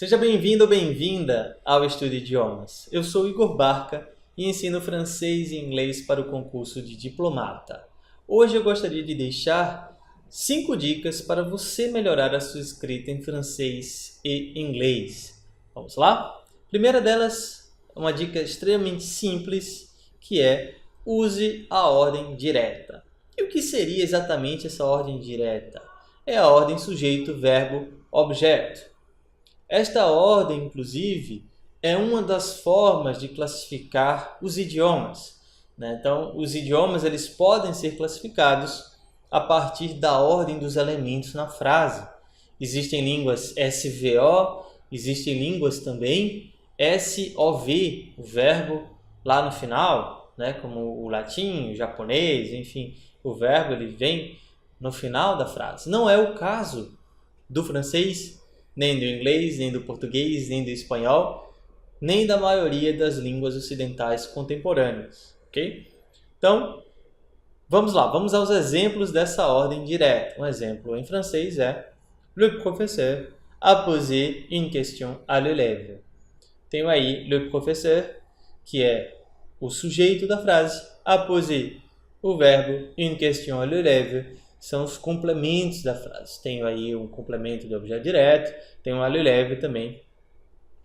Seja bem-vindo ou bem-vinda ao Estudo Idiomas. Eu sou Igor Barca e ensino francês e inglês para o concurso de diplomata. Hoje eu gostaria de deixar 5 dicas para você melhorar a sua escrita em francês e inglês. Vamos lá? Primeira delas, uma dica extremamente simples, que é use a ordem direta. E o que seria exatamente essa ordem direta? É a ordem sujeito, verbo, objeto. Esta ordem, inclusive, é uma das formas de classificar os idiomas. Então, os idiomas eles podem ser classificados a partir da ordem dos elementos na frase. Existem línguas SVO, existem línguas também SOV, o verbo lá no final, como o latim, o japonês, enfim, o verbo ele vem no final da frase. Não é o caso do francês, nem do inglês, nem do português, nem do espanhol, nem da maioria das línguas ocidentais contemporâneas, ok? Então, vamos lá, vamos aos exemplos dessa ordem direta. Um exemplo em francês é Le professeur a posé une question à l'élève. Tenho aí le professeur, que é o sujeito da frase, a posé, o verbo, une question à l'élève, são os complementos da frase. Tenho aí um complemento de objeto direto, tenho um à l'élève também,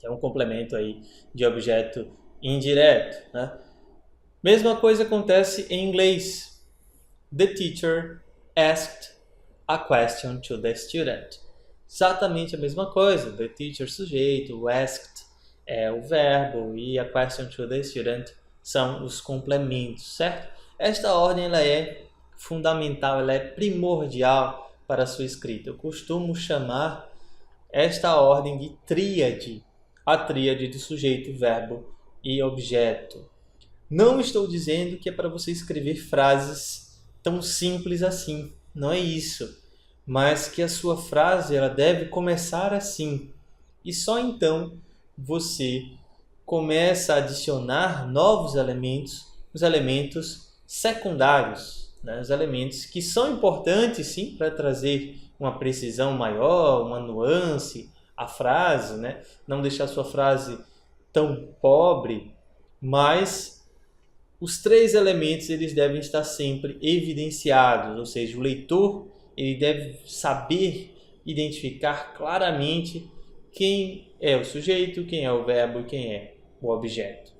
que é um complemento aí de objeto indireto. Mesma coisa acontece em inglês. The teacher asked a question to the student. Exatamente a mesma coisa. The teacher sujeito, o asked é o verbo e a question to the student são os complementos, certo? Esta ordem ela é fundamental, ela é primordial para a sua escrita. Eu costumo chamar esta ordem de tríade, a tríade de sujeito, verbo e objeto. Não estou dizendo que é para você escrever frases tão simples assim, não é isso, mas que a sua frase ela deve começar assim, e só então você começa a adicionar novos elementos, os elementos secundários, os elementos que são importantes sim para trazer uma precisão maior, uma nuance à frase, não deixar a sua frase tão pobre, mas os 3 elementos eles devem estar sempre evidenciados, ou seja, o leitor ele deve saber identificar claramente quem é o sujeito, quem é o verbo e quem é o objeto.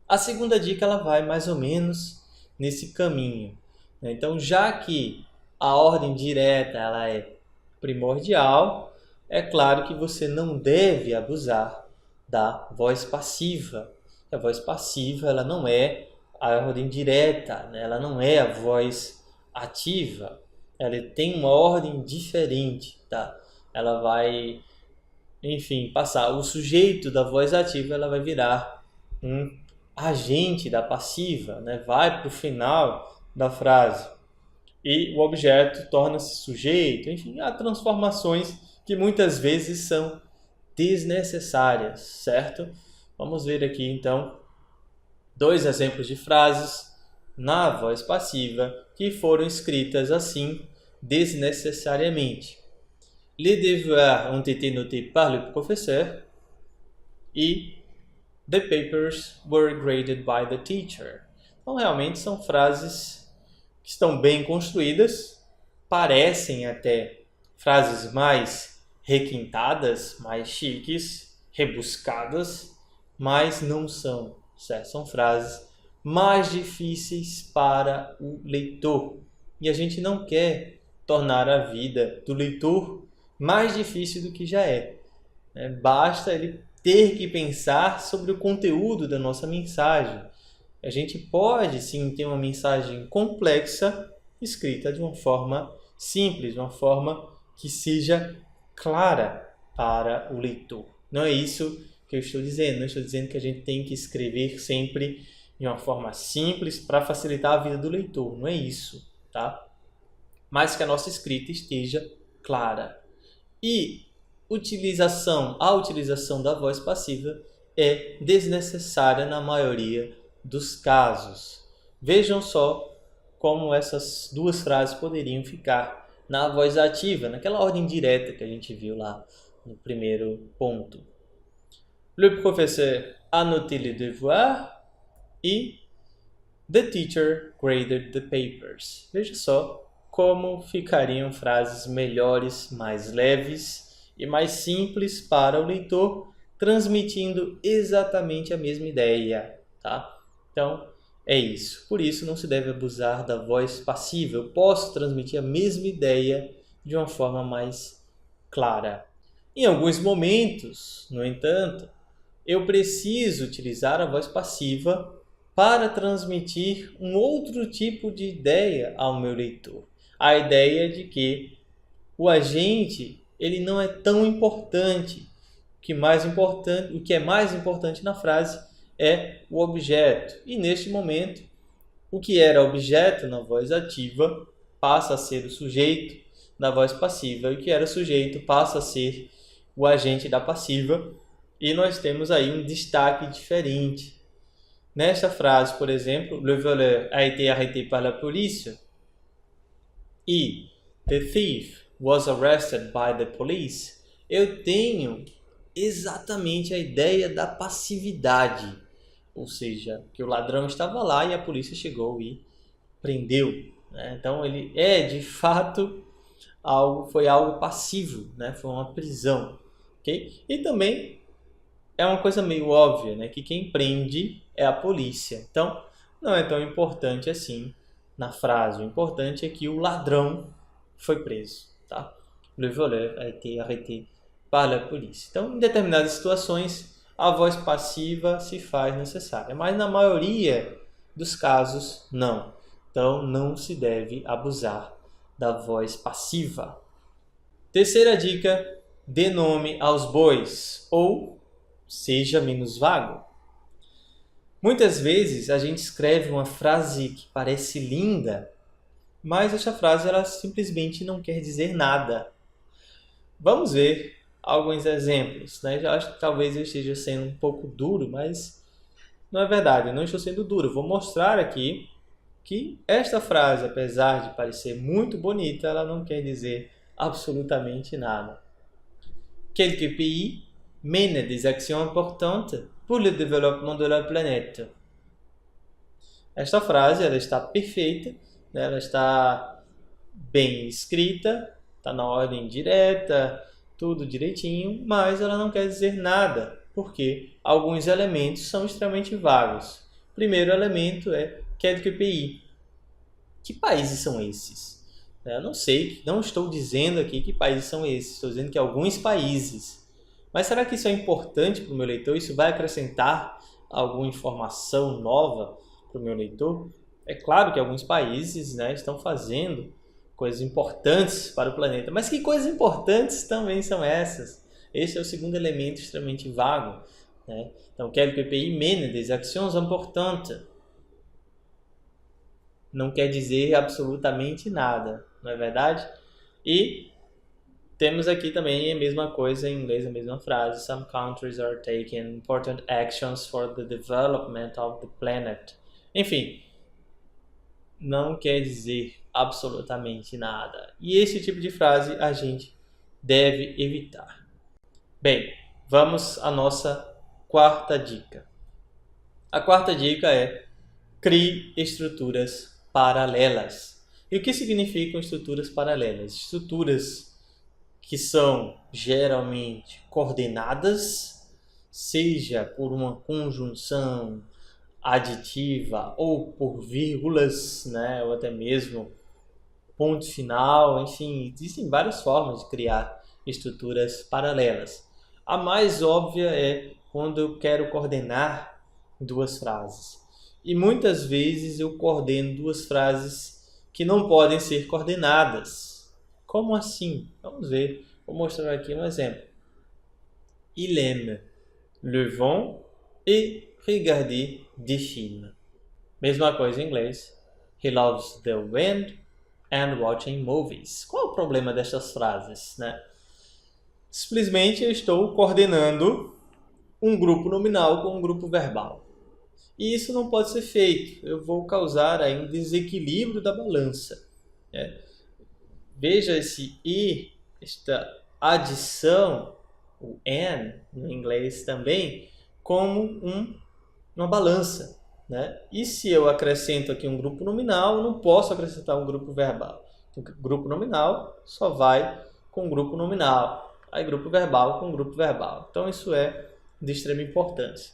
A segunda dica ela vai mais ou menos nesse caminho. Então, já que a ordem direta ela é primordial, é claro que você não deve abusar da voz passiva. A voz passiva ela não é a ordem direta, ela não é a voz ativa. Ela tem uma ordem diferente. Ela vai, passar. O sujeito da voz ativa ela vai virar um agente da passiva, vai para o final da frase. E o objeto torna-se sujeito. Enfim, há transformações que muitas vezes são desnecessárias, certo? Vamos ver aqui, então, 2 exemplos de frases na voz passiva que foram escritas assim, desnecessariamente. Les devoirs ont été notés par le professeur e the papers were graded by the teacher. Então, realmente são frases que estão bem construídas, parecem até frases mais requintadas, mais chiques, rebuscadas, mas não são, certo? São frases mais difíceis para o leitor. E a gente não quer tornar a vida do leitor mais difícil do que já é. Basta ele ter que pensar sobre o conteúdo da nossa mensagem. A gente pode sim ter uma mensagem complexa escrita de uma forma simples, de uma forma que seja clara para o leitor. Não é isso que eu estou dizendo. Não estou dizendo que a gente tem que escrever sempre de uma forma simples para facilitar a vida do leitor. Não é isso, tá? Mas que a nossa escrita esteja clara. E a utilização da voz passiva é desnecessária na maioria dos casos. Vejam só como essas 2 frases poderiam ficar na voz ativa, naquela ordem direta que a gente viu lá, no primeiro ponto. Le professeur a noté les devoirs e the teacher graded the papers. Veja só como ficariam frases melhores, mais leves e mais simples para o leitor, transmitindo exatamente a mesma ideia, tá? Então, é isso. Por isso, não se deve abusar da voz passiva. Eu posso transmitir a mesma ideia de uma forma mais clara. Em alguns momentos, no entanto, eu preciso utilizar a voz passiva para transmitir um outro tipo de ideia ao meu leitor. A ideia de que o agente ele não é tão importante. O que é mais importante na frase é o objeto. E neste momento, o que era objeto na voz ativa passa a ser o sujeito da voz passiva. E o que era sujeito passa a ser o agente da passiva. E nós temos aí um destaque diferente. Nesta frase, por exemplo, le voleur a été arrêté par la police e the thief was arrested by the police, eu tenho exatamente a ideia da passividade, ou seja, que o ladrão estava lá e a polícia chegou e prendeu, né? Então ele é de fato foi algo passivo, né? Foi uma prisão, ok? E também é uma coisa meio óbvia, né? Que quem prende é a polícia. Então não é tão importante assim na frase. O importante é que o ladrão foi preso, tá? Le voleur a été arrêté par la police. Então, em determinadas situações, a voz passiva se faz necessária, mas na maioria dos casos, não. Então, não se deve abusar da voz passiva. Terceira dica, dê nome aos bois, ou seja menos vago. Muitas vezes a gente escreve uma frase que parece linda, mas essa frase ela simplesmente não quer dizer nada. Vamos ver alguns exemplos, né? Eu acho que talvez eu esteja sendo um pouco duro, mas não é verdade, eu não estou sendo duro. Vou mostrar aqui que esta frase, apesar de parecer muito bonita, ela não quer dizer absolutamente nada. Quelques pays mènent des actions importantes pour le développement de la planète. Esta frase ela está perfeita, né? Ela está bem escrita, está na ordem direta, tudo direitinho, mas ela não quer dizer nada, porque alguns elementos são extremamente vagos. O primeiro elemento é quelques pays. Que países são esses? Eu não sei, não estou dizendo aqui que países são esses, estou dizendo que alguns países. Mas será que isso é importante para o meu leitor? Isso vai acrescentar alguma informação nova para o meu leitor? É claro que alguns países, né, estão fazendo coisas importantes para o planeta. Mas que coisas importantes também são essas? Esse é o segundo elemento extremamente vago, né? Então, quelques pays mènent des actions importantes. Não quer dizer absolutamente nada, não é verdade? E temos aqui também a mesma coisa em inglês, a mesma frase. Some countries are taking important actions for the development of the planet. Enfim, não quer dizer absolutamente nada. E esse tipo de frase a gente deve evitar. Bem, vamos à nossa quarta dica. A quarta dica é: crie estruturas paralelas. E o que significam estruturas paralelas? Estruturas que são geralmente coordenadas, seja por uma conjunção aditiva ou por vírgulas, né, ou até mesmo ponto final, enfim, existem várias formas de criar estruturas paralelas. A mais óbvia é quando eu quero coordenar duas frases. E muitas vezes eu coordeno duas frases que não podem ser coordenadas. Como assim? Vamos ver. Vou mostrar aqui um exemplo. Il aime le vent et regarder des films. Mesma coisa em inglês. He loves the wind and watching movies. Qual é o problema destas frases, né? Simplesmente eu estou coordenando um grupo nominal com um grupo verbal. E isso não pode ser feito. Eu vou causar aí um desequilíbrio da balança, né? Veja esse e, esta adição, o and no inglês também, como uma balança, né? E se eu acrescento aqui um grupo nominal, eu não posso acrescentar um grupo verbal. Então, grupo nominal só vai com grupo nominal, aí grupo verbal com grupo verbal. Então isso é de extrema importância.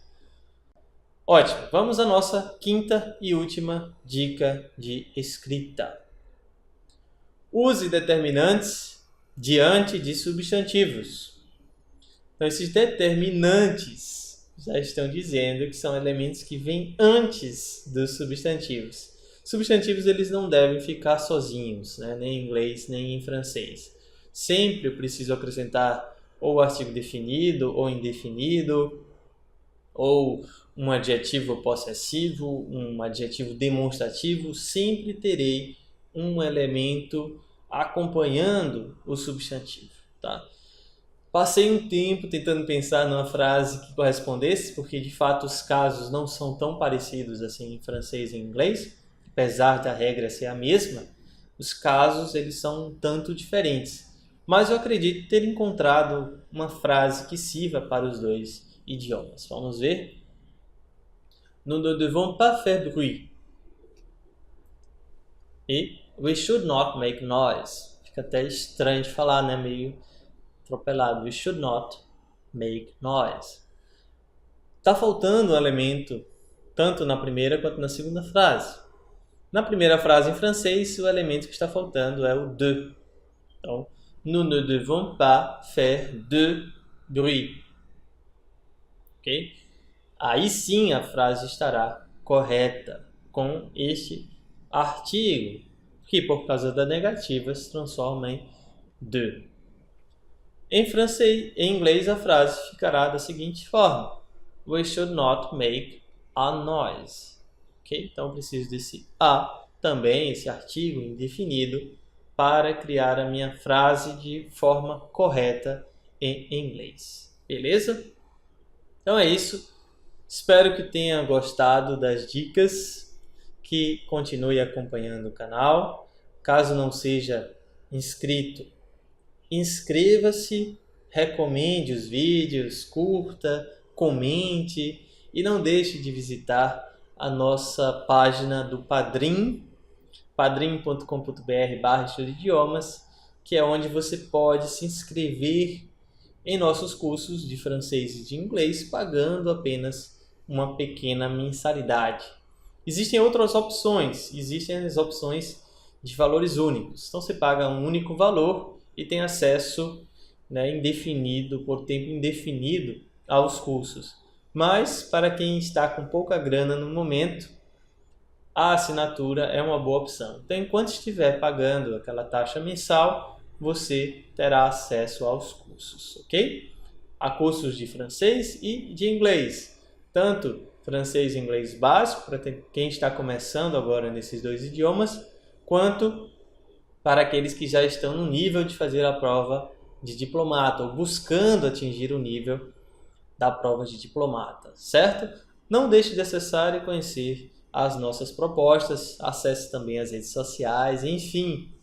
Ótimo, vamos à nossa quinta e última dica de escrita. Use determinantes diante de substantivos. Então, esses determinantes já estão dizendo que são elementos que vêm antes dos substantivos. Substantivos eles não devem ficar sozinhos, né? Nem em inglês, nem em francês. Sempre eu preciso acrescentar ou artigo definido ou indefinido, ou um adjetivo possessivo, um adjetivo demonstrativo. Sempre terei um elemento acompanhando o substantivo, tá? Passei um tempo tentando pensar numa frase que correspondesse, porque de fato os casos não são tão parecidos assim em francês e em inglês, apesar da regra ser a mesma, os casos eles são um tanto diferentes. Mas eu acredito ter encontrado uma frase que sirva para os dois idiomas. Vamos ver? Nous ne devons pas faire bruit. E we should not make noise. Fica até estranho de falar, né? Meio atropelado. We should not make noise. Está faltando um elemento tanto na primeira quanto na segunda frase. Na primeira frase em francês, o elemento que está faltando é o de. Então, nous ne devons pas faire de bruit. Ok? Aí sim a frase estará correta com este artigo, que por causa da negativa se transforma em de. Em francês, em inglês a frase ficará da seguinte forma: we should not make a noise. Okay? Então preciso desse a também, esse artigo indefinido, para criar a minha frase de forma correta em inglês. Beleza? Então é isso. Espero que tenha gostado das dicas, que continue acompanhando o canal. Caso não seja inscrito, inscreva-se, recomende os vídeos, curta, comente e não deixe de visitar a nossa página do Padrim, padrim.com.br/estudoidiomas, que é onde você pode se inscrever em nossos cursos de francês e de inglês, pagando apenas uma pequena mensalidade. Existem outras opções, existem as opções de valores únicos. Então você paga um único valor e tem acesso, né, indefinido, por tempo indefinido, aos cursos. Mas para quem está com pouca grana no momento, a assinatura é uma boa opção. Então, enquanto estiver pagando aquela taxa mensal, você terá acesso aos cursos, ok? Há cursos de francês e de inglês. Tanto francês e inglês básico, para quem está começando agora nesses dois idiomas, quanto para aqueles que já estão no nível de fazer a prova de diplomata, ou buscando atingir o nível da prova de diplomata, certo? Não deixe de acessar e conhecer as nossas propostas, acesse também as redes sociais, enfim,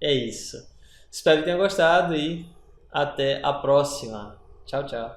é isso. Espero que tenha gostado e até a próxima. Tchau, tchau.